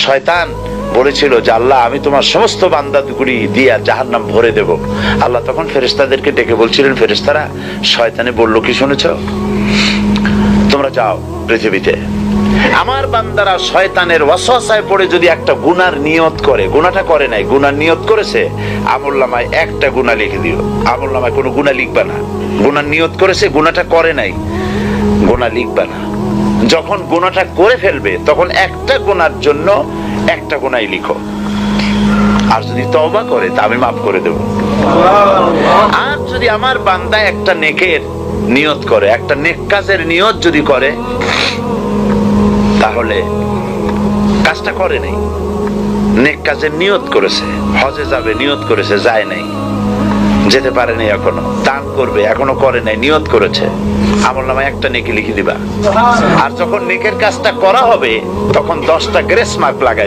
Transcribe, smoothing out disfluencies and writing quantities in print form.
শয়তান বলেছিল যে আল্লাহ আমি তোমার সমস্ত বান্দাগুলি দিয়ে জাহান্নাম ভরে দেব। আল্লাহ তখন ফেরেশতাদেরকে ডেকে বলছিলেন, ফেরেশতারা শয়তানে বললো কি শুনেছো? তোমরা যাও পৃথিবীতে, আমার বান্দারা শয়তানের ওয়াসওয়াসায় পড়ে যদি একটা গুনার নিয়ত করে, গুনাহটা করে নাই, গুনার নিয়ত করেছে, আমলনামায় একটা গুনাহ লিখে দিও। আমলনামায় কোনো গুনাহ লিখবা না। গুনার নিয়ত করেছে, গুনাহটা করে নাই, গুনাহ লিখবা না। যখন গুনাহটা করে ফেলবে তখন একটা গুনার জন্য একটা গুনাহই লিখো, আর যদি তওবা করে তা আমি মাফ করে দেব। আর যদি আমার বান্দা একটা নেকের নিয়ত করে, একটা নেক কাজের নিয়ত যদি করে, তাহলে কাজটা করে নাই, নেক কাজের নিয়ত করেছে, হজে যাবে নিয়ত করেছে, যায় নাই, যেতে পারে নাই, এখনো দান করবে এখনো করে নাই, নিয়ত করেছে, আমলনামায় একটা নেকি লিখে দিবা। আর যখন নেকের কাজটা করা হবে তখন 10টা গ্রেস মার্ক লাগাই